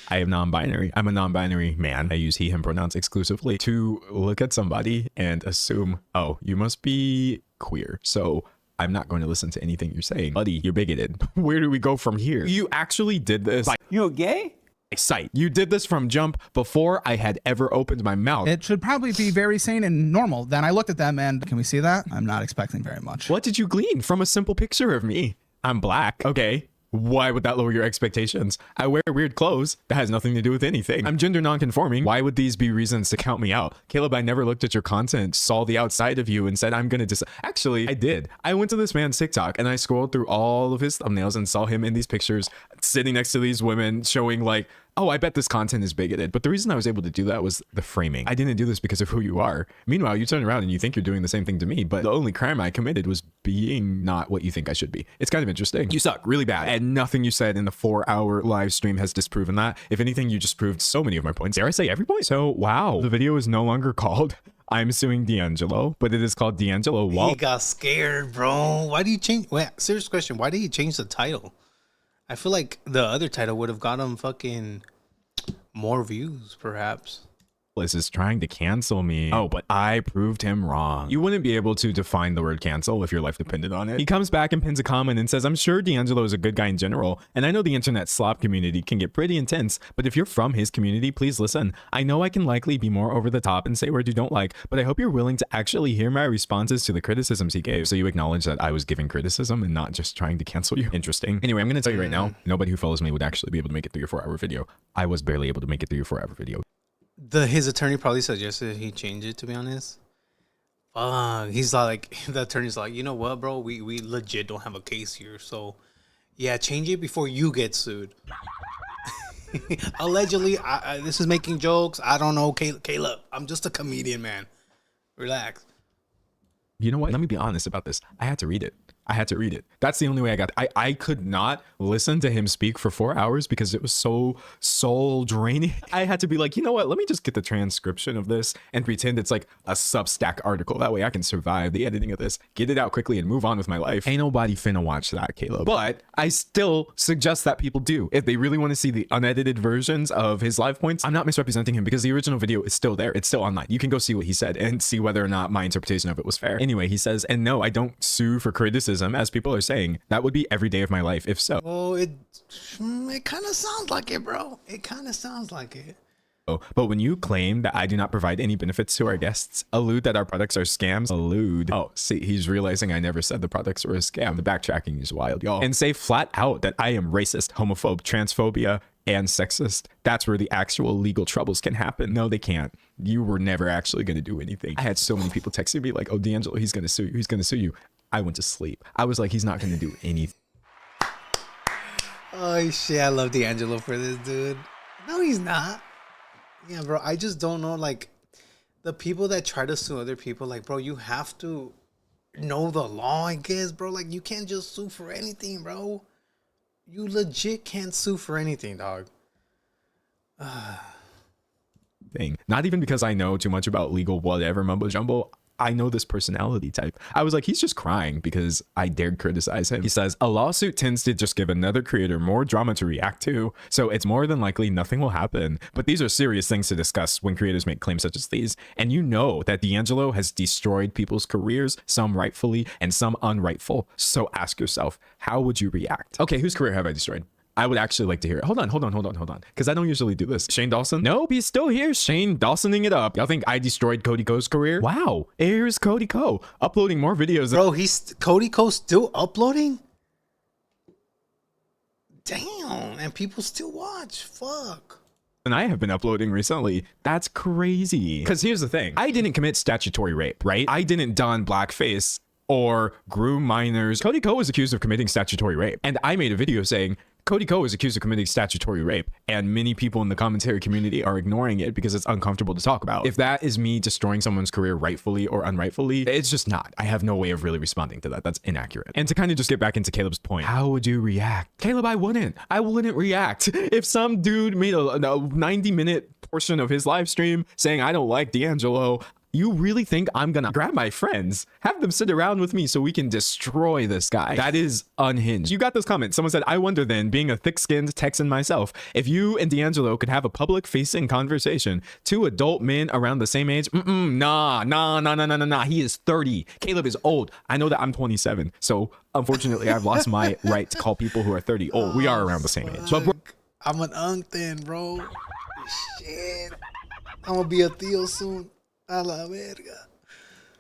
Speaker 1: I am non-binary. I'm a non-binary man. I use he, him pronouns exclusively. To look at somebody and assume, oh, you must be queer. So I'm not going to listen to anything you're saying. Buddy, you're bigoted. Where do we go from here? You actually did this.
Speaker 10: You gay?
Speaker 1: Sight. You did this from jump before I had ever opened my mouth.
Speaker 3: It should probably be very sane and normal. Then I looked at them and can we see that? I'm not expecting very much.
Speaker 1: What did you glean from a simple picture of me? I'm black. Okay. Why would that lower your expectations? I wear weird clothes. That has nothing to do with anything. I'm gender nonconforming. Why would these be reasons to count me out? Caleb, I never looked at your content, saw the outside of you and said, I'm going to Actually, I did. I went to this man's TikTok and I scrolled through all of his thumbnails and saw him in these pictures sitting next to these women showing like, oh, I bet this content is bigoted. But the reason I was able to do that was the framing. I didn't do this because of who you are. Meanwhile, you turn around and you think you're doing the same thing to me, but the only crime I committed was being not what you think I should be. It's kind of interesting. You suck really bad. And nothing you said in the 4-hour live stream has disproven that. If anything, you just proved so many of my points. Dare I say every point? So, wow. The video is no longer called I'm Suing D'Angelo, but it is called D'Angelo Wallace.
Speaker 2: He got scared, bro. Why do you change? Wait, serious question. Why did he change the title? I feel like the other title would have got him fucking more views, perhaps.
Speaker 1: Wallace is trying to cancel me. Oh, but I proved him wrong. You wouldn't be able to define the word cancel if your life depended on it. He comes back and pins a comment and says, I'm sure D'Angelo is a good guy in general, and I know the internet slop community can get pretty intense, but if you're from his community, please listen. I know I can likely be more over the top and say words you don't like, but I hope you're willing to actually hear my responses to the criticisms he gave. So you acknowledge that I was giving criticism and not just trying to cancel you. Interesting. Anyway, I'm going to tell you right now, nobody who follows me would actually be able to make it through your 4-hour video. I was barely able to make it through your 4-hour video.
Speaker 2: His attorney probably suggested he change it, to be honest. He's like, the attorney's like, you know what, bro? We legit don't have a case here. So, yeah, change it before you get sued. Allegedly, this is making jokes. I don't know, Caleb. I'm just a comedian, man. Relax.
Speaker 1: You know what? Let me be honest about this. I had to read it. That's the only way I got. I could not listen to him speak for 4 hours because it was so soul draining. I had to be like, you know what? Let me just get the transcription of this and pretend it's like a Substack article. That way I can survive the editing of this, get it out quickly and move on with my life. Ain't nobody finna watch that, Caleb. But I still suggest that people do. If they really want to see the unedited versions of his live points, I'm not misrepresenting him because the original video is still there. It's still online. You can go see what he said and see whether or not my interpretation of it was fair. Anyway, he says, and no, I don't sue for criticism, as people are saying. That would be every day of my life if so.
Speaker 2: Well, it kind of sounds like it, bro. It kind of sounds like it.
Speaker 1: But when you claim that I do not provide any benefits to our guests, allude that our products are scams, oh, see, he's realizing I never said the products were a scam. The backtracking is wild, y'all. And say flat out that I am racist, homophobe, transphobia, and sexist. That's where the actual legal troubles can happen. No, they can't. You were never actually going to do anything. I had so many people texting me like, oh, D'Angelo, he's going to sue you. He's going to sue you. I went to sleep. I was like, he's not going to do anything.
Speaker 2: Oh, shit. I love D'Angelo for this, dude. No, he's not. Yeah, bro. I just don't know. Like, the people that try to sue other people, like, bro, you have to know the law, I guess, bro. Like, you can't just sue for anything, bro. You legit can't sue for anything, dog.
Speaker 1: Thing. Not even because I know too much about legal whatever mumbo jumbo. I know this personality type. I was like, he's just crying because I dared criticize him. He says, a lawsuit tends to just give another creator more drama to react to, so it's more than likely nothing will happen. But these are serious things to discuss when creators make claims such as these. And you know that D'Angelo has destroyed people's careers, some rightfully and some unrightful. So ask yourself, how would you react? Okay, whose career have I destroyed? I would actually like to hear it. Hold on. Because I don't usually do this. Shane Dawson? Nope, he's still here. Shane Dawsoning it up. Y'all think I destroyed Cody Ko's career? Wow, here's Cody Ko uploading more videos.
Speaker 2: Bro, Cody Ko still uploading? Damn, and people still watch. Fuck.
Speaker 1: And I have been uploading recently. That's crazy. Because here's the thing. I didn't commit statutory rape, right? I didn't don blackface or groom minors. Cody Ko was accused of committing statutory rape. And I made a video saying, Cody Ko is accused of committing statutory rape, and many people in the commentary community are ignoring it because it's uncomfortable to talk about. If that is me destroying someone's career rightfully or unrightfully, it's just not. I have no way of really responding to that. That's inaccurate. And to kind of just get back into Caleb's point, how would you react? Caleb, I wouldn't react. If some dude made a 90-minute portion of his live stream saying, I don't like D'Angelo, you really think I'm gonna grab my friends, have them sit around with me so we can destroy this guy? That is unhinged. You got this comment. Someone said, I wonder then, being a thick-skinned Texan myself, if you and D'Angelo could have a public-facing conversation, two adult men around the same age. Nah. He is 30. Caleb is old. I know that I'm 27. So unfortunately, I've lost my right to call people who are 30 old. We are around the same age. But bro,
Speaker 2: I'm an unk then, bro. Shit. I'm gonna be a Theo soon. A la verga.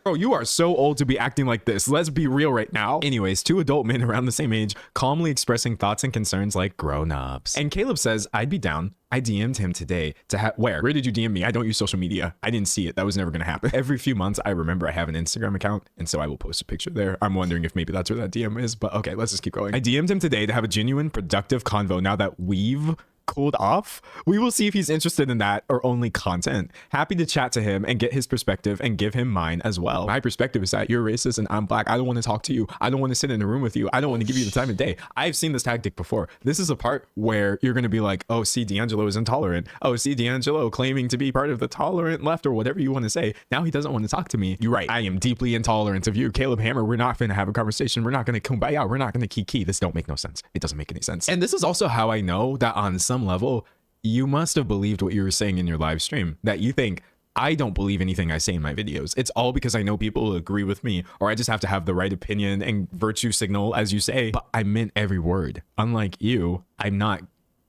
Speaker 1: Bro, you are so old to be acting like this. Let's be real right now. Anyways, two adult men around the same age calmly expressing thoughts and concerns like grown-ups. And Caleb says, I'd be down. I DM'd him today to where did you DM me? I don't use social media. I didn't see it. That was never gonna happen. Every few months, I remember I have an Instagram account, and so I will post a picture there. I'm wondering if maybe that's where that DM is, but okay, let's just keep going. I DM'd him today to have a genuine, productive convo now that we've cooled off. We will see if he's interested in that or only content. Happy to chat to him and get his perspective and give him mine as well. My perspective is that you're racist and I'm black. I don't want to talk to you. I don't want to sit in a room with you. I don't want to give you the time of day. I've seen this tactic before. This is a part where you're going to be like, oh, see, D'Angelo is intolerant. Oh, see, D'Angelo claiming to be part of the tolerant left or whatever you want to say. Now he doesn't want to talk to me. You're right. I am deeply intolerant of you. Caleb Hammer, we're not going to have a conversation. We're not going to kumbaya. We're not going to kiki. This don't make no sense. It doesn't make any sense. And this is also how I know that on some level, you must have believed what you were saying in your live stream, that you think, I don't believe anything I say in my videos. It's all because I know people will agree with me, or I just have to have the right opinion and virtue signal, as you say. But I meant every word. Unlike you, I'm not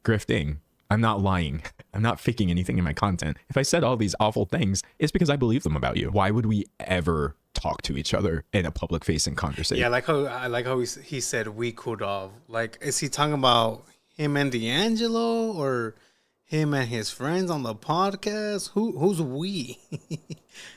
Speaker 1: grifting. I'm not lying. I'm not faking anything in my content. If I said all these awful things, it's because I believe them about you. Why would we ever talk to each other in a public facing conversation?
Speaker 2: Yeah, I like how he said we cooled off. Like, is he talking about him and D'Angelo or him and his friends on the podcast? Who's we?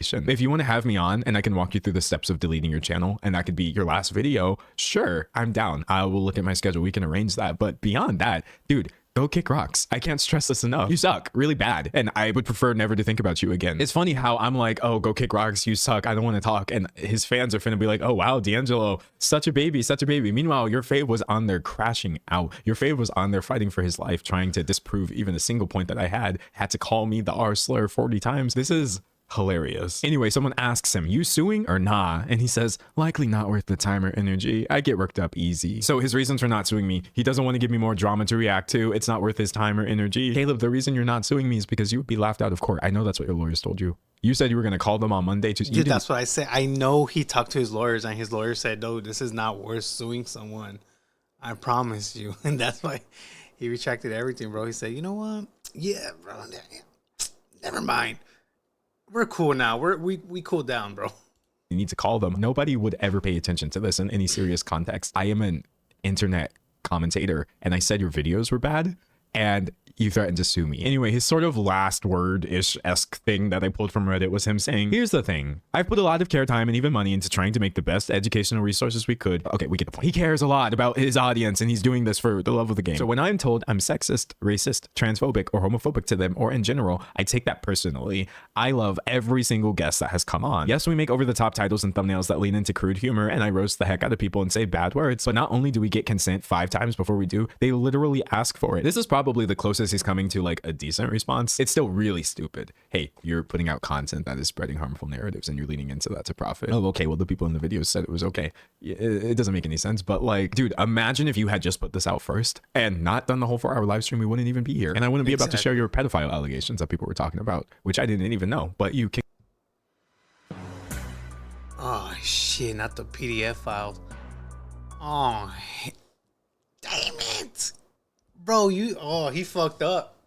Speaker 1: If you want to have me on and I can walk you through the steps of deleting your channel and that could be your last video, sure, I'm down. I will look at my schedule. We can arrange that. But beyond that, dude, go kick rocks. I can't stress this enough. You suck really bad. And I would prefer never to think about you again. It's funny how I'm like, oh, go kick rocks. You suck. I don't want to talk. And his fans are finna be like, oh, wow, D'Angelo, such a baby, such a baby. Meanwhile, your fave was on there crashing out. Your fave was on there fighting for his life, trying to disprove even a single point that I had to call me the R slur 40 times. This is hilarious. Anyway, someone asks him, you suing or nah? And he says, likely not worth the time or energy. I get worked up easy. So his reasons for not suing me, he doesn't want to give me more drama to react to. It's not worth his time or energy. Caleb, the reason you're not suing me is because you would be laughed out of court. I know that's what your lawyers told you. You said you were going to call them on Monday.
Speaker 2: Dude, that's what I said. I know he talked to his lawyers and his lawyer said, no, this is not worth suing someone. I promise you. And that's why he retracted everything, bro. He said, you know what? Yeah, bro. Never mind. We're cool now. We cooled down, bro.
Speaker 1: You need to call them. Nobody would ever pay attention to this in any serious context. I am an internet commentator and I said your videos were bad and you threatened to sue me. Anyway, his sort of last word-ish-esque thing that I pulled from Reddit was him saying, here's the thing. I've put a lot of care, time, and even money into trying to make the best educational resources we could. Okay, we get the point. He cares a lot about his audience, and he's doing this for the love of the game. So when I'm told I'm sexist, racist, transphobic, or homophobic to them, or in general, I take that personally. I love every single guest that has come on. Yes, we make over-the-top titles and thumbnails that lean into crude humor, and I roast the heck out of people and say bad words, but not only do we get consent 5 times before we do, they literally ask for it. This is probably the closest he's coming to like a decent response. It's still really stupid. Hey, you're putting out content that is spreading harmful narratives and you're leaning into that to profit. Oh, okay, well, the people in the videos said it was okay. It doesn't make any sense, but like, dude, imagine if you had just put this out first and not done the whole 4-hour live stream, we wouldn't even be here. And I wouldn't be about to share your pedophile allegations that people were talking about, which I didn't even know, but you can.
Speaker 2: Oh, shit, not the PDF files. Oh, damn it. Bro, he fucked up.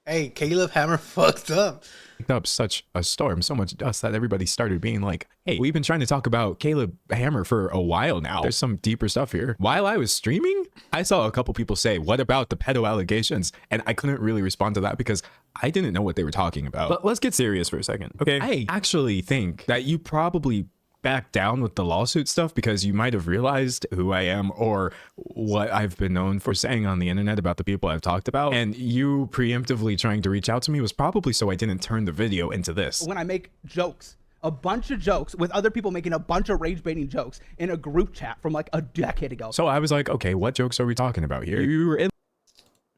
Speaker 2: Hey, Caleb Hammer fucked up.
Speaker 1: Up such a storm, so much dust that everybody started being like, hey, we've been trying to talk about Caleb Hammer for a while now. There's some deeper stuff here. While I was streaming, I saw a couple people say, what about the pedo allegations? And I couldn't really respond to that because I didn't know what they were talking about. But let's get serious for a second, okay? I actually think that you probably back down with the lawsuit stuff because you might have realized who I am or what I've been known for saying on the internet about the people I've talked about, and you preemptively trying to reach out to me was probably so I didn't turn the video into this.
Speaker 3: When I make jokes, a bunch of jokes with other people making a bunch of rage baiting jokes in a group chat from like a decade ago.
Speaker 1: So I was like, okay, what jokes are we talking about here? You were in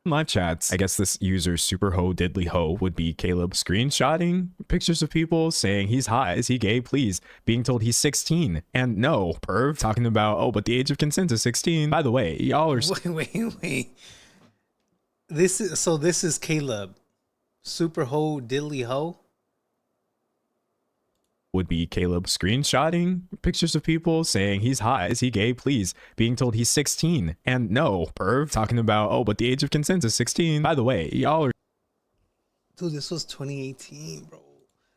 Speaker 1: live chats. I guess this user super ho diddly ho would be Caleb screenshotting pictures of people saying he's hot, is he gay, please, being told he's 16 and no, perv, talking about, oh, but the age of consent is 16. By the way, y'all are
Speaker 2: wait. This is Caleb super ho diddly ho.
Speaker 1: Would be Caleb screenshotting pictures of people saying he's hot, is he gay, please, being told he's 16 and no, perv, talking about, oh, but the age of consent is 16. By the way, y'all are,
Speaker 2: dude, this was 2018, bro.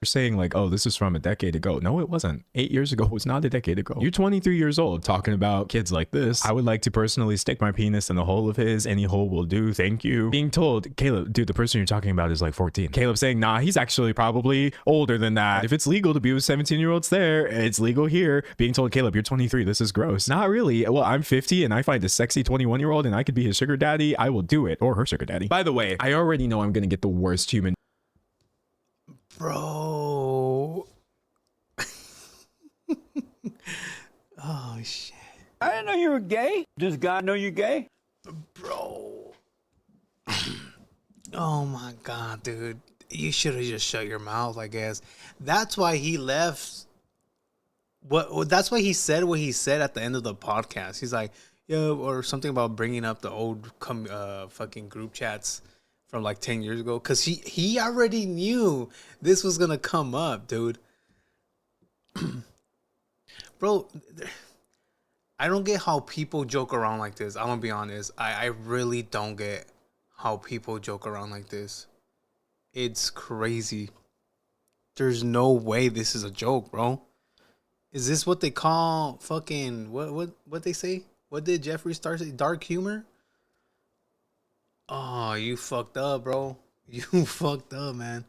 Speaker 1: saying like, oh, this is from a decade ago. No, it wasn't. 8 years ago was not a decade ago. You're 23 years old talking about kids like this. I would like to personally stick my penis in the hole of his. Any hole will do. Thank you. Being told, Caleb, dude, the person you're talking about is like 14. Caleb saying, nah, he's actually probably older than that. If it's legal to be with 17-year-olds there, it's legal here. Being told, Caleb, you're 23. This is gross. Not really. Well, I'm 50 and I find a sexy 21-year-old and I could be his sugar daddy. I will do it. Or her sugar daddy. By the way, I already know I'm going to get the worst human.
Speaker 2: Bro. Oh, shit.
Speaker 10: I didn't know you were gay. Does God know you're gay?
Speaker 2: Bro. Oh, my God, dude. You should have just shut your mouth, I guess. That's why he left. That's why he said what he said at the end of the podcast. He's like, yeah, or something about bringing up the old fucking group chats from like 10 years ago, because he already knew this was gonna come up, dude. Bro, I don't get how people joke around like this. I'm gonna be honest. I really don't get how people joke around like this. It's crazy. There's no way this is a joke, bro. Is this what they call fucking what they say? What did Jeffree Star say? Dark humor? Oh, you fucked up, bro. You fucked up, man.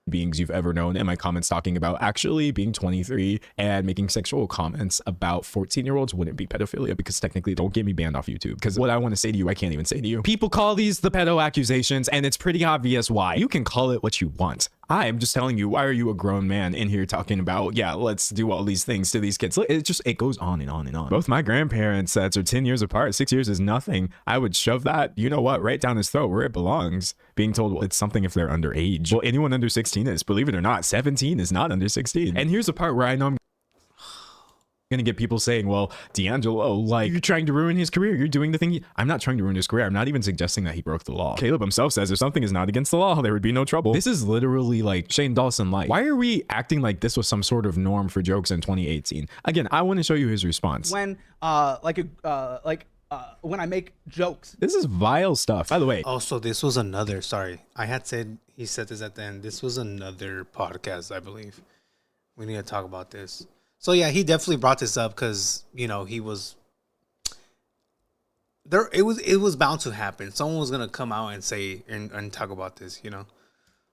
Speaker 1: Beings you've ever known, and my comments talking about actually being 23 and making sexual comments about 14-year-olds wouldn't be pedophilia, because technically, don't get me banned off YouTube, because what I want to say to you, I can't even say to you. People call these the pedo accusations, and it's pretty obvious why. You can call it what you want. I'm just telling you, why are you a grown man in here talking about, yeah, let's do all these things to these kids? It goes on and on and on. Both my grandparents that are 10 years apart, 6 years is nothing. I would shove that, you know what, right down his throat where it belongs. Being told, well, it's something if they're underage. Well, anyone under 16 is, believe it or not, 17 is not under 16. And here's the part where I know I'm gonna get people saying, well, D'Angelo, like, you're trying to ruin his career. You're doing the thing. I'm not trying to ruin his career. I'm not even suggesting that he broke the law. Caleb himself says if something is not against the law, there would be no trouble. This is literally like Shane Dawson like. Why are we acting like this was some sort of norm for jokes in 2018? Again, I want to show you his response.
Speaker 3: When when I make jokes.
Speaker 1: This is vile stuff. By the way.
Speaker 2: Also, this was another, sorry. He said this at the end. This was another podcast, I believe. We need to talk about this. So yeah, he definitely brought this up because, you know, he was it was bound to happen. Someone was gonna come out and say and talk about this, you know.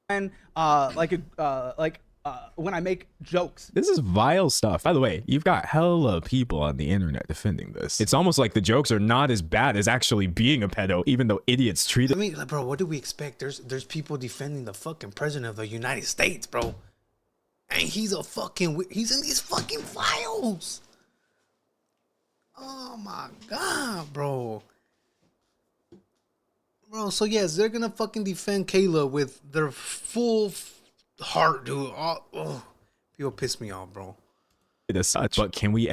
Speaker 3: And when I make jokes.
Speaker 1: This is vile stuff. By the way, you've got hella people on the internet defending this. It's almost like the jokes are not as bad as actually being a pedo, even though idiots treat it.
Speaker 2: I mean, like, bro, what do we expect? There's people defending the fucking president of the United States, bro. And he's in these fucking files. Oh my God, bro. Bro, so yes, they're gonna fucking defend Kayla with their full heart, dude. Oh, people piss me off, bro.
Speaker 1: As such, but can we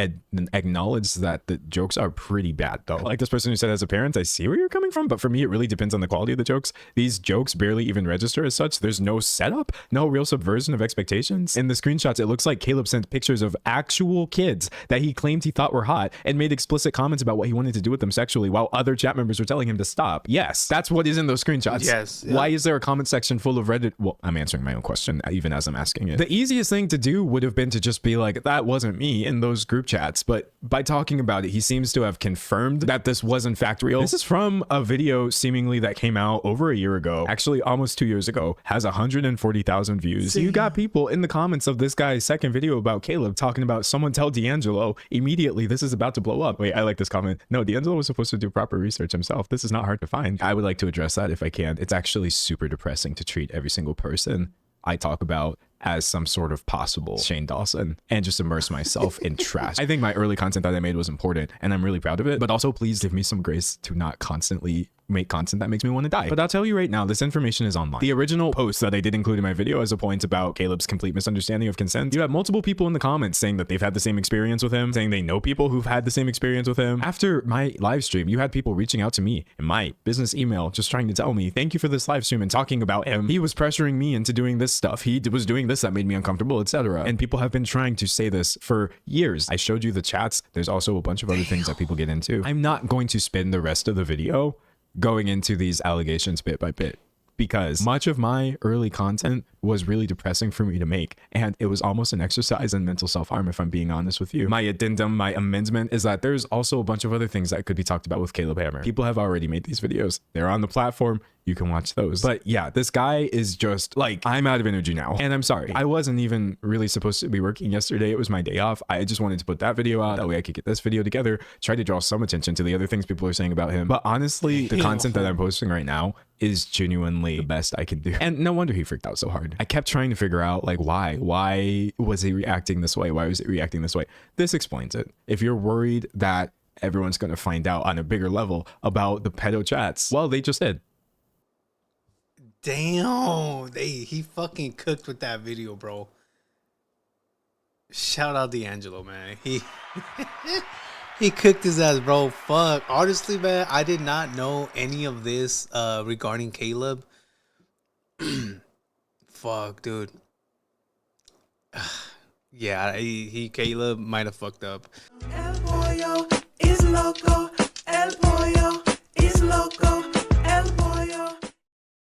Speaker 1: acknowledge that the jokes are pretty bad though? Like this person who said, as a parent, I see where you're coming from, but for me, it really depends on the quality of the jokes. These jokes barely even register as such. There's no setup, no real subversion of expectations. In the screenshots, it looks like Caleb sent pictures of actual kids that he claimed he thought were hot and made explicit comments about what he wanted to do with them sexually, while other chat members were telling him to stop. Yes, that's what is in those screenshots.
Speaker 2: Yes. Yeah.
Speaker 1: Why is there a comment section full of Reddit? Well, I'm answering my own question even as I'm asking it. The easiest thing to do would have been to just be like, that wasn't me in those group chats, but by talking about it, he seems to have confirmed that this was in fact real. This is from a video seemingly that came out over a year ago, actually almost 2 years ago, has 140,000 views. You got people in the comments of this guy's second video about Caleb talking about someone tell D'Angelo immediately this is about to blow up. Wait, I like this comment. No, D'Angelo was supposed to do proper research himself. This is not hard to find. I would like to address that if I can. It's actually super depressing to treat every single person I talk about as some sort of possible Shane Dawson and just immerse myself in trash. I think my early content that I made was important and I'm really proud of it, but also please give me some grace to not constantly make content that makes me want to die. But I'll tell you right now, this information is online. The original post that I did include in my video as a point about Caleb's complete misunderstanding of consent, you have multiple people in the comments saying that they've had the same experience with him, saying they know people who've had the same experience with him. After my live stream, you had people reaching out to me in my business email just trying to tell me, thank you for this live stream and talking about him. He was pressuring me into doing this stuff. He was doing this that made me uncomfortable, etc. And people have been trying to say this for years. I showed you the chats. There's also a bunch of other things that people get into. I'm not going to spend the rest of the video going into these allegations bit by bit, because much of my early content was really depressing for me to make, and it was almost an exercise in mental self-harm, if I'm being honest with you. My addendum, my amendment is that there's also a bunch of other things that could be talked about with Caleb Hammer. People have already made these videos. They're on the platform. You can watch those. But yeah, this guy is just like, I'm out of energy now. And I'm sorry. I wasn't even really supposed to be working yesterday. It was my day off. I just wanted to put that video out. That way I could get this video together, try to draw some attention to the other things people are saying about him. But honestly, the content that I'm posting right now is genuinely the best I can do. And no wonder he freaked out so hard. I kept trying to figure out like why was he reacting this way? Why was it reacting this way? This explains it. If you're worried that everyone's going to find out on a bigger level about the pedo chats, well, they just did.
Speaker 2: Damn, he fucking cooked with that video, bro. Shout out D'Angelo, man. He cooked his ass, bro. Fuck. Honestly, man, I did not know any of this regarding Caleb. Fuck, dude. Yeah, Caleb might have fucked up.
Speaker 11: El pollo is loco.